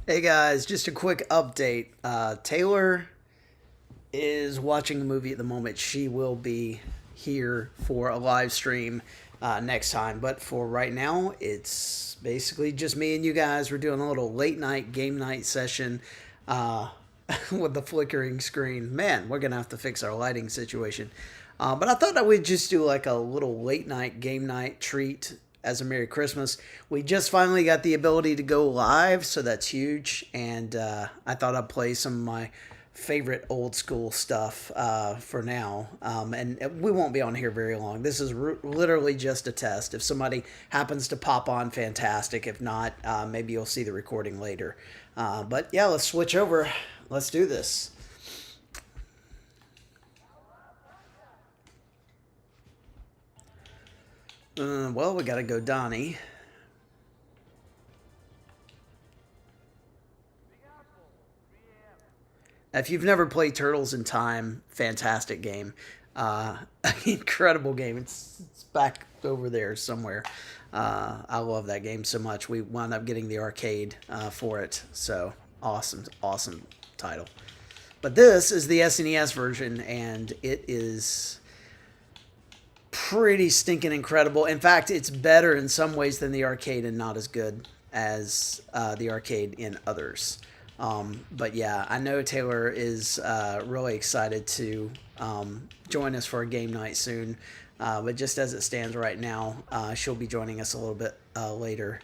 Hey guys, just a quick update. Taylor is watching a movie at the moment. She will be here for a live stream next time, but for right now, it's basically just me and you guys. We're doing a little late night game night session uh, with the flickering screen. Man, we're gonna have to fix our lighting situation. But I thought I would just do like a little late night game night treat as a Merry Christmas. We just finally got the ability to go live, so that's huge. And I thought I'd play some of my favorite old school stuff for now. And we won't be on here very long. This is literally just a test. If somebody happens to pop on, fantastic. If not, maybe you'll see the recording later. But yeah, let's switch over. Let's do this. Well, we got to go Donnie. If you've never played Turtles in Time, fantastic game. Uh, Incredible game. It's back over there somewhere. I love that game so much. We wound up getting the arcade for it. So awesome, awesome title. But this is the SNES version, and it is pretty stinking incredible. In fact, it's better in some ways than the arcade and not as good as the arcade in others. But yeah, I know Taylor is really excited to join us for a game night soon. But just as it stands right now, she'll be joining us a little bit later,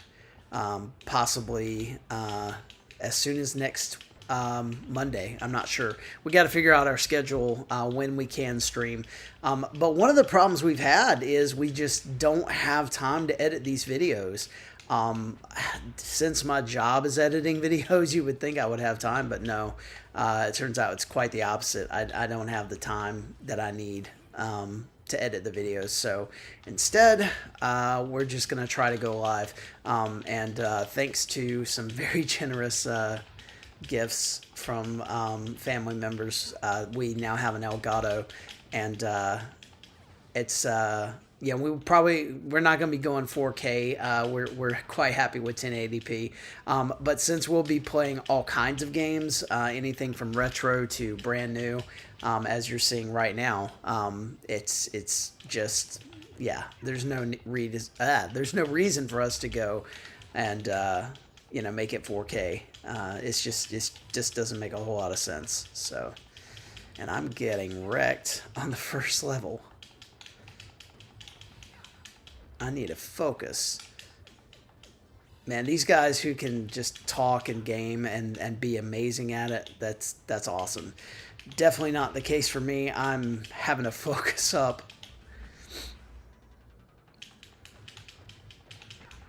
possibly as soon as next Monday. I'm not sure. We got to figure out our schedule when we can stream. But one of the problems we've had is we just don't have time to edit these videos. Since my job is editing videos, you would think I would have time, but no. It turns out it's quite the opposite. I don't have the time that I need to edit the videos. So instead, we're just going to try to go live. And thanks to some very generous gifts from family members, we now have an Elgato, and it's yeah, we're not going to be going 4K. We're quite happy with 1080p. But since we'll be playing all kinds of games, anything from retro to brand new, as you're seeing right now, it's just, yeah. There's no reason for us to go and make it 4K. It just doesn't make a whole lot of sense. So, and I'm getting wrecked on the first level. I need to focus. Man, these guys who can just talk and game and be amazing at it, that's awesome. Definitely not the case for me. I'm having to focus up.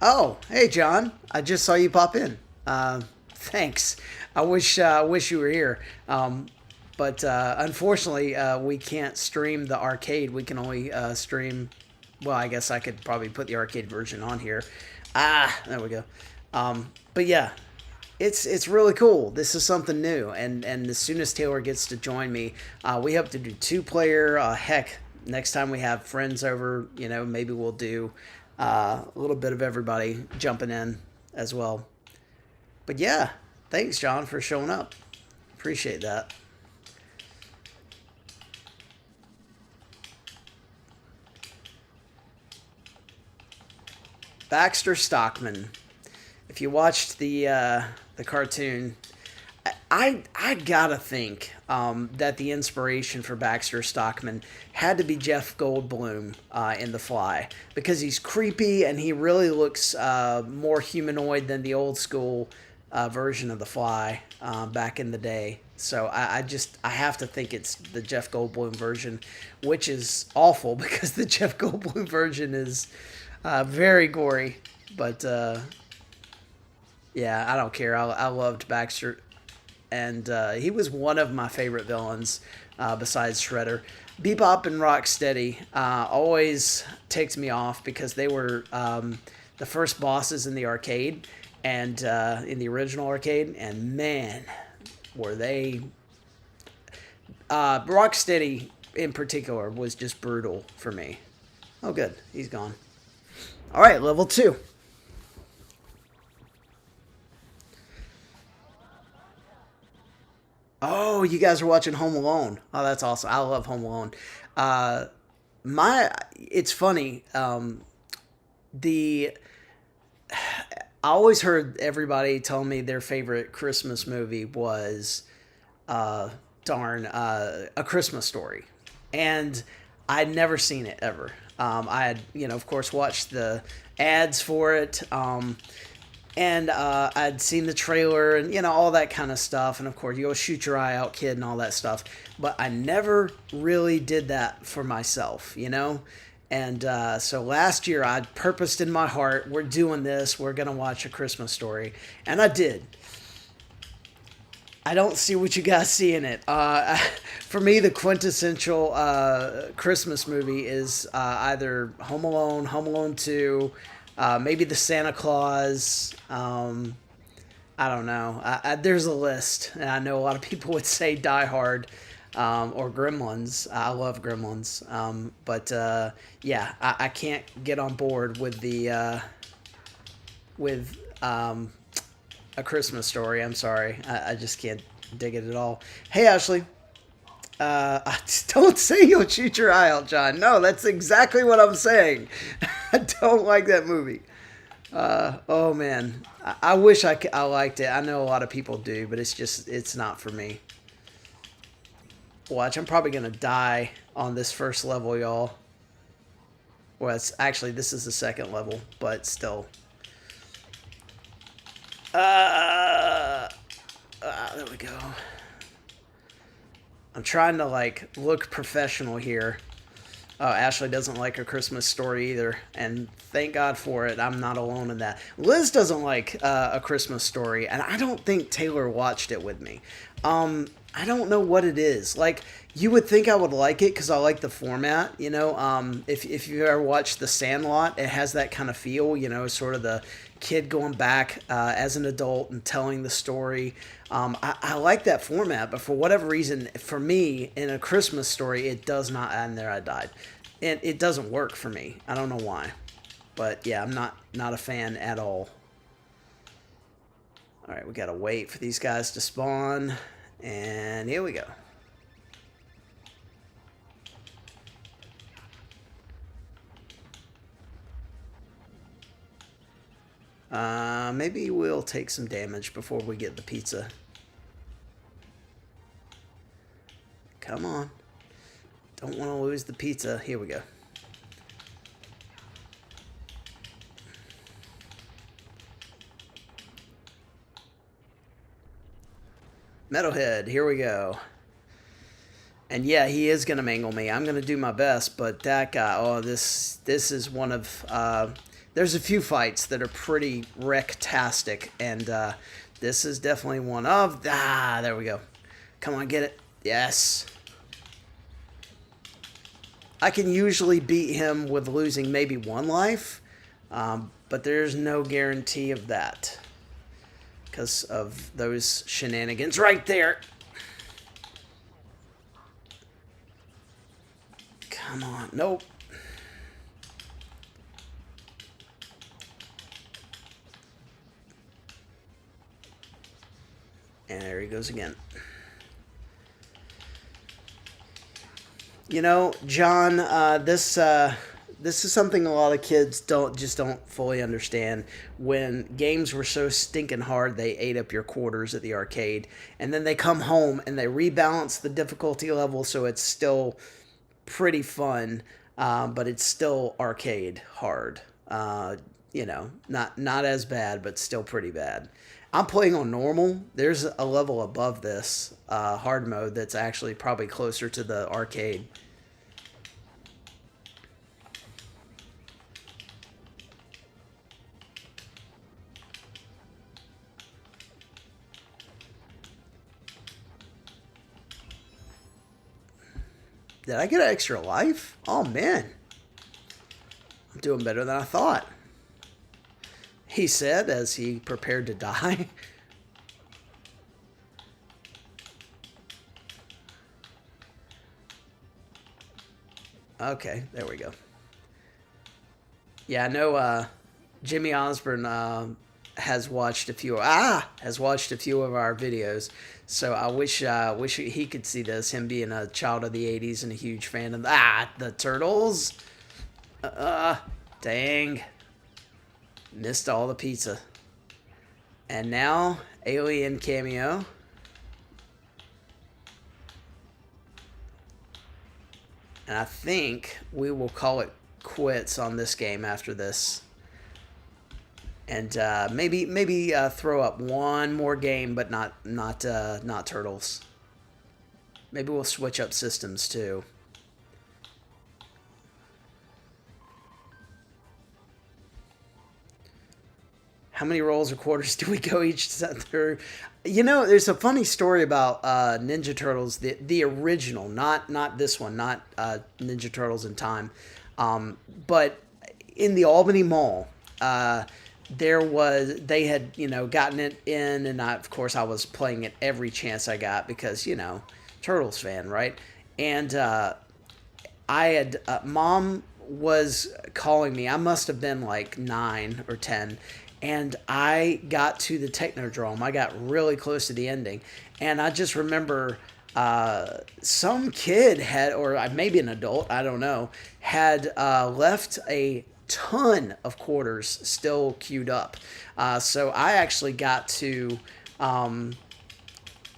Oh, hey John. I just saw you pop in. Thanks. I wish you were here. But unfortunately, we can't stream the arcade. We can only stream. Well, I guess I could probably put the arcade version on here. There we go. But yeah, it's really cool. This is something new, and as soon as Taylor gets to join me, we hope to do 2-player. Heck, next time we have friends over, maybe we'll do a little bit of everybody jumping in as well. But yeah, thanks, John, for showing up. Appreciate that. Baxter Stockman. If you watched the cartoon, I gotta think that the inspiration for Baxter Stockman had to be Jeff Goldblum in The Fly, because he's creepy and he really looks more humanoid than the old school version of The Fly back in the day. So I have to think it's the Jeff Goldblum version, which is awful because the Jeff Goldblum version is very gory. But yeah, I don't care. I loved Baxter, and he was one of my favorite villains besides Shredder. Bebop and Rocksteady always takes me off because they were the first bosses in the arcade, and in the original arcade, and man, were they. Rocksteady in particular was just brutal for me. Oh, good. He's gone. All right, level 2. Oh, you guys are watching Home Alone. Oh, that's awesome. I love Home Alone. Uh, it's funny. The I always heard everybody tell me their favorite Christmas movie was uh, A Christmas Story, and I'd never seen it ever. I had, of course, watched the ads for it, and I'd seen the trailer and all that kind of stuff, and of course, you go shoot your eye out, kid, and all that stuff. But I never really did that for myself. And so last year, I purposed in my heart, we're doing this. We're gonna watch A Christmas Story, and I did. I don't see what you guys see in it. For me, the quintessential Christmas movie is either Home Alone 2, maybe the Santa Claus. I don't know. There's a list, and I know a lot of people would say Die Hard or Gremlins. I love Gremlins, but yeah, I can't get on board with the with A Christmas Story. I'm sorry, I just can't dig it at all. Hey, Ashley. Don't say you'll shoot your eye out, John. No, that's exactly what I'm saying. I don't like that movie. Oh man, I wish I liked it. I know a lot of people do, but it's not for me. Watch, I'm probably gonna die on this first level, y'all. Well, this is the second level, but still. There we go. I'm trying to look professional here. Oh, Ashley doesn't like A Christmas Story either, and thank God for it. I'm not alone in that. Liz doesn't like A Christmas Story, and I don't think Taylor watched it with me. I don't know what it is. You would think I would like it because I like the format. If you ever watched The Sandlot, it has that kind of feel. Sort of the kid going back as an adult and telling the story. I like that format, but for whatever reason, for me, in A Christmas Story, it does not. And there I died. And it doesn't work for me. I don't know why. But yeah, I'm not a fan at all. All right, we got to wait for these guys to spawn. And here we go. Maybe we'll take some damage before we get the pizza. Come on. Don't want to lose the pizza. Here we go. Metalhead, here we go. And yeah, he is going to mangle me. I'm going to do my best, but that guy, oh, this is one of, there's a few fights that are pretty wreck-tastic, and this is definitely one of, there we go. Come on, get it. Yes. I can usually beat him with losing maybe one life, but there's no guarantee of that because of those shenanigans right there. Come on. Nope. And there he goes again. John, this is something a lot of kids don't fully understand. When games were so stinking hard, they ate up your quarters at the arcade, and then they come home and they rebalance the difficulty level so it's still pretty fun, but it's still arcade hard. Not as bad, but still pretty bad. I'm playing on normal. There's a level above this hard mode that's actually probably closer to the arcade. Did I get an extra life? Oh, man. I'm doing better than I thought. He said as he prepared to die. Okay, there we go. Yeah, I know Jimmy Osborne has watched a few has watched a few of our videos. So I wish he could see this. Him being a child of the '80s and a huge fan of the Turtles. Dang, missed all the pizza. And now Alien cameo. And I think we will call it quits on this game after this. And maybe throw up one more game, but not Turtles. Maybe we'll switch up systems too. How many rolls or quarters do we go each set through? You know, there's a funny story about Ninja Turtles, the original, not this one, not Ninja Turtles in Time, but in the Albany Mall, they had gotten it in, and of course I was playing it every chance I got because Turtles fan, right? And I had mom was calling me. I must have been like 9 or 10. And I got to the Technodrome. I got really close to the ending. And I just remember some kid had, or maybe an adult, I don't know, had left a ton of quarters still queued up. So I actually got to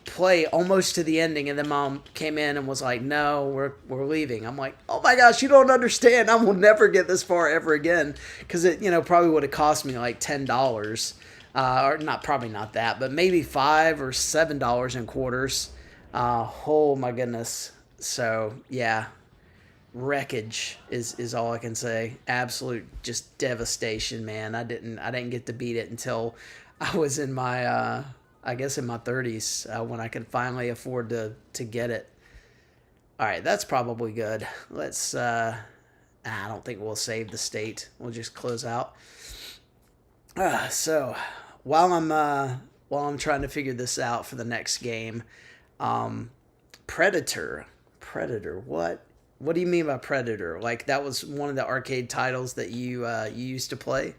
play almost to the ending, and then mom came in and was like, no, we're leaving. I'm like, oh my gosh, you don't understand, I will never get this far ever again, because it probably would have cost me like $10, or not, probably not that, but maybe $5 or $7 in quarters. Oh my goodness. So yeah, wreckage is all I can say. Absolute just devastation, man. I didn't get to beat it until I was in my I guess in my 30s, when I could finally afford to get it. All right, that's probably good. Let's, I don't think we'll save the state. We'll just close out. So while I'm trying to figure this out for the next game, Predator, what do you mean by Predator? Like that was one of the arcade titles that you used to play?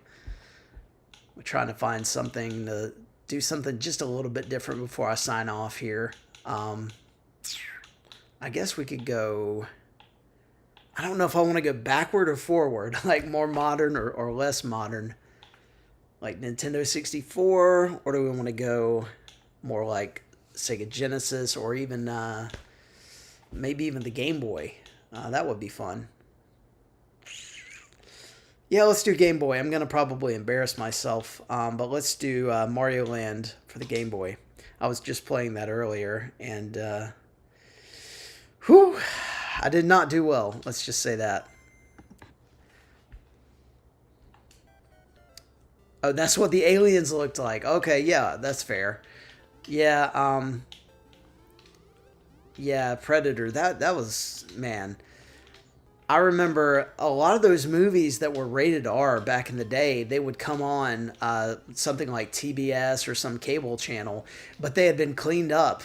We're trying to find something to do something just a little bit different before I sign off here. I guess we could go, I don't know if I want to go backward or forward, like more modern or less modern, like Nintendo 64, or do we want to go more like Sega Genesis, or even maybe even the Game Boy? That would be fun. Yeah, let's do Game Boy. I'm going to probably embarrass myself, but let's do Mario Land for the Game Boy. I was just playing that earlier, and I did not do well. Let's just say that. Oh, that's what the aliens looked like. Okay, yeah, that's fair. Yeah, yeah, Predator. That was, man. I remember a lot of those movies that were rated R back in the day, they would come on something like TBS or some cable channel, but they had been cleaned up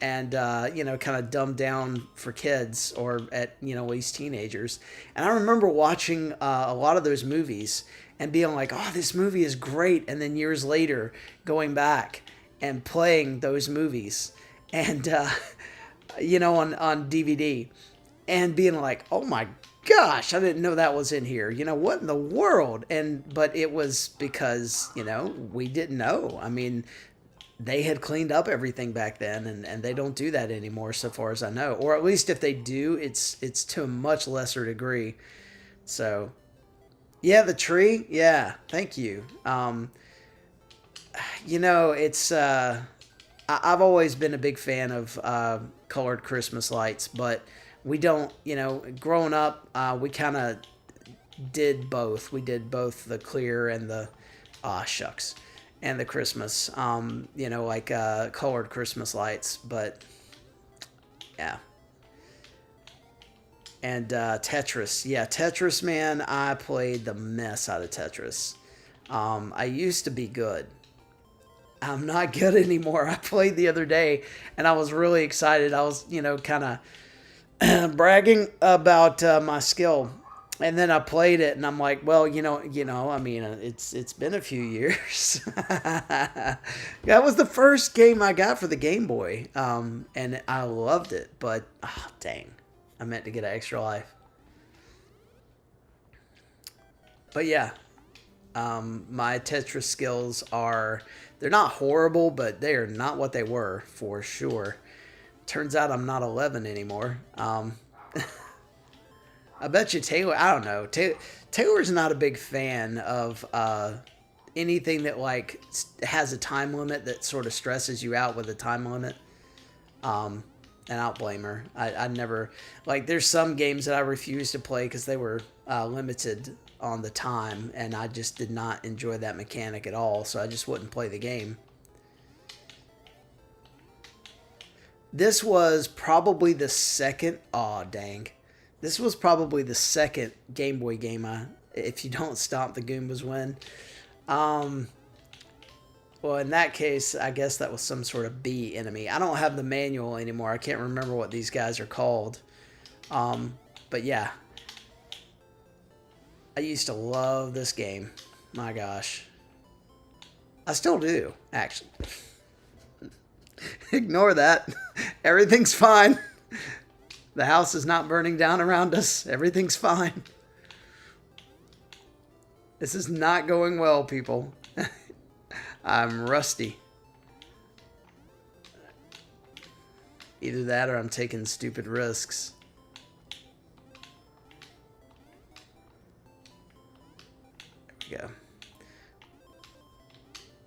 and, kind of dumbed down for kids, or at least teenagers. And I remember watching a lot of those movies and being like, oh, this movie is great. And then years later, going back and playing those movies and, on DVD. And being like, oh my gosh, I didn't know that was in here. What in the world? But it was because, we didn't know. I mean, they had cleaned up everything back then, and they don't do that anymore, so far as I know. Or at least if they do, it's to a much lesser degree. So, yeah, the tree. Yeah, thank you. It's I've always been a big fan of colored Christmas lights, but we don't, growing up, we kind of did both. We did both the clear and the, shucks, and the Christmas, colored Christmas lights, but, yeah. And Tetris. Yeah, Tetris, man, I played the mess out of Tetris. I used to be good. I'm not good anymore. I played the other day, and I was really excited. I was, kind of bragging about my skill, And then I played it, and I'm like, well, I mean, it's been a few years. That was the first game I got for the Game Boy, and I loved it. But dang, I meant to get an extra life. But yeah, my Tetris skills they're not horrible, but they are not what they were for sure. Turns out I'm not 11 anymore. I bet you Taylor. I don't know. Taylor's not a big fan of anything that like has a time limit that sort of stresses you out with a time limit. And I don't blame her. I never like. There's some games that I refuse to play because they were limited on the time, and I just did not enjoy that mechanic at all. So I just wouldn't play the game. This was probably the second. Aw, dang. This was probably the second Game Boy game if you don't stomp the Goombas win. Well, in that case, I guess that was some sort of B enemy. I don't have the manual anymore. I can't remember what these guys are called. But yeah. I used to love this game. My gosh. I still do, actually. Ignore that. Everything's fine. The house is not burning down around us. Everything's fine. This is not going well, people. I'm rusty. Either that or I'm taking stupid risks. There we go.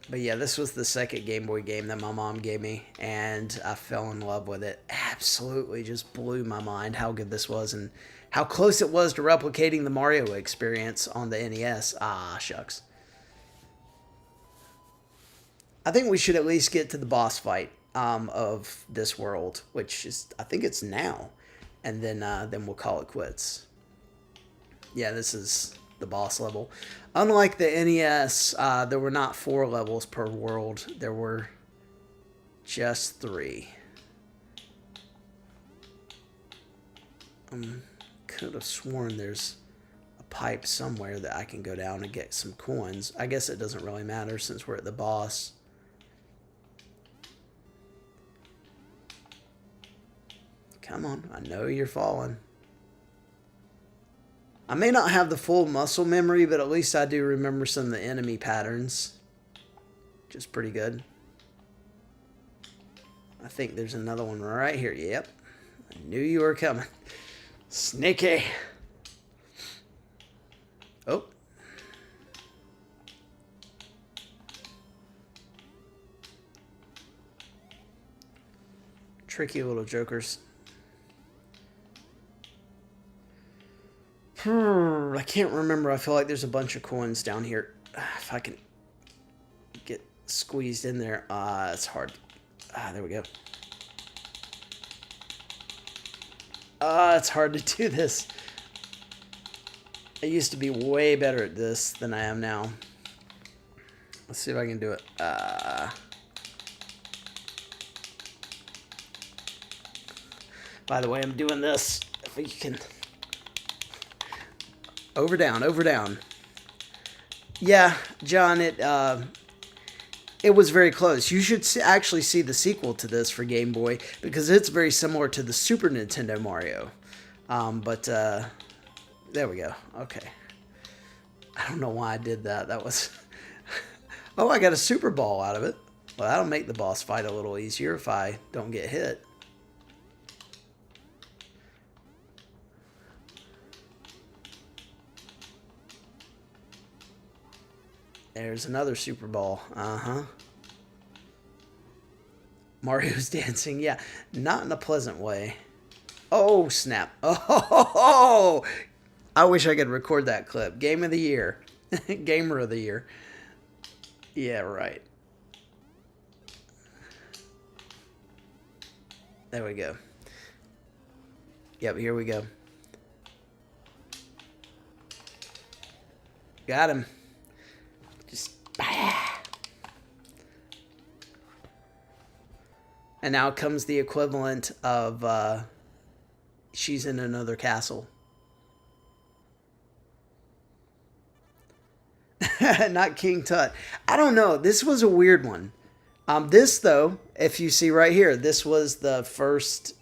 But yeah, this was the second Game Boy game that my mom gave me, and I fell in love with it. Absolutely just blew my mind how good this was and how close it was to replicating the Mario experience on the NES. Ah, shucks. I think we should at least get to the boss fight of this world, which is, I think it's now. And then we'll call it quits. Yeah, this is the boss level. Unlike the NES, there were not 4 levels per world. There were just 3. Could have sworn there's a pipe somewhere that I can go down and get some coins. I guess it doesn't really matter since we're at the boss. Come on, I know you're falling. I may not have the full muscle memory, but at least I do remember some of the enemy patterns. Which is pretty good. I think there's another one right here. Yep. I knew you were coming. Sneaky. Oh. Tricky little jokers. I can't remember. I feel like there's a bunch of coins down here. If I can get squeezed in there. It's hard. There we go. It's hard to do this. I used to be way better at this than I am now. Let's see if I can do it. By the way, I'm doing this. If you can... Over, down, over, down. Yeah, John, it was very close. You should actually see the sequel to this for Game Boy, because it's very similar to the Super Nintendo Mario. There we go. Okay. I don't know why I did that. That was... Oh, I got a Super Ball out of it. Well, that'll make the boss fight a little easier if I don't get hit. There's another Super Ball. Uh-huh. Mario's dancing. Yeah, not in a pleasant way. Oh, snap. Oh, I wish I could record that clip. Game of the year. Gamer of the year. Yeah, right. There we go. Yep, here we go. Got him. Just... And now comes the equivalent of she's in another castle. Not King Tut. I don't know. This was a weird one. This though, if you see right here, this was the first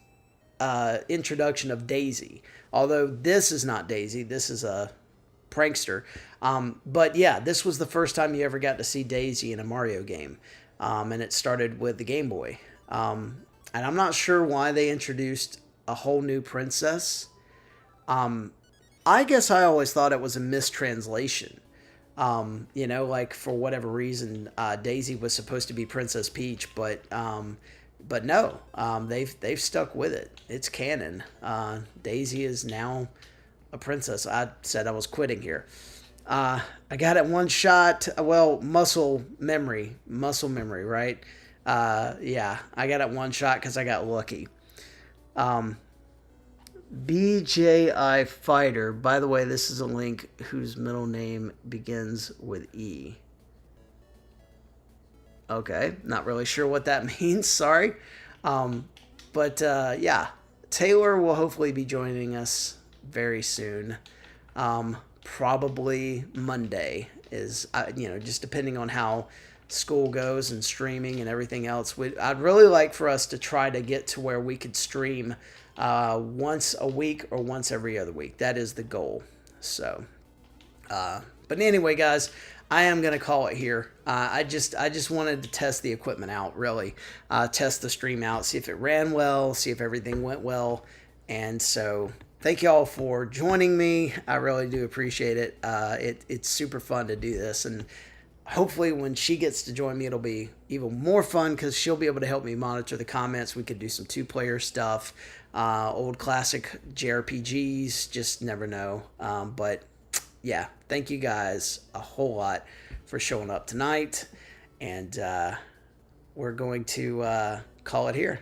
introduction of Daisy. Although this is not Daisy, this is a prankster. But yeah, this was the first time you ever got to see Daisy in a Mario game, and it started with the Game Boy. And I'm not sure why they introduced a whole new princess. I guess I always thought it was a mistranslation. Like for whatever reason, Daisy was supposed to be Princess Peach, but no, they've stuck with it. It's canon. Daisy is now a princess. I said I was quitting here. I got it one shot. Well, muscle memory, right? Yeah, I got it one shot because I got lucky. BJI Fighter. By the way, this is a link whose middle name begins with E. Okay, not really sure what that means. Sorry. But yeah, Taylor will hopefully be joining us very soon. Probably Monday is, just depending on how school goes and streaming and everything else. I'd really like for us to try to get to where we could stream once a week or once every other week. That is the goal. So, but anyway, guys, I am going to call it here. I just wanted to test the equipment out, really. Test the stream out, see if it ran well, see if everything went well. And so thank you all for joining me. I really do appreciate it. It's super fun to do this. And hopefully when she gets to join me, it'll be even more fun because she'll be able to help me monitor the comments. We could do some two-player stuff, old classic JRPGs, just never know. But yeah, thank you guys a whole lot for showing up tonight. And we're going to call it here.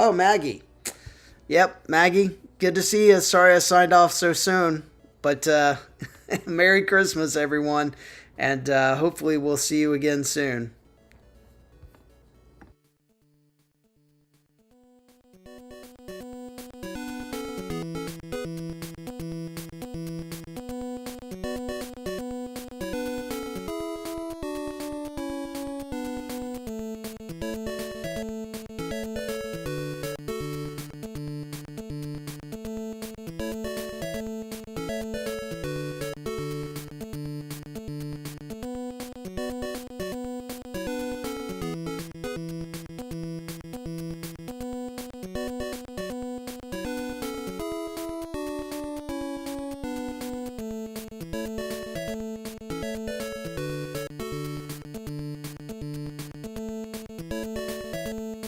Oh, Maggie. Yep, Maggie, good to see you. Sorry I signed off so soon. But Merry Christmas, everyone. And hopefully we'll see you again soon.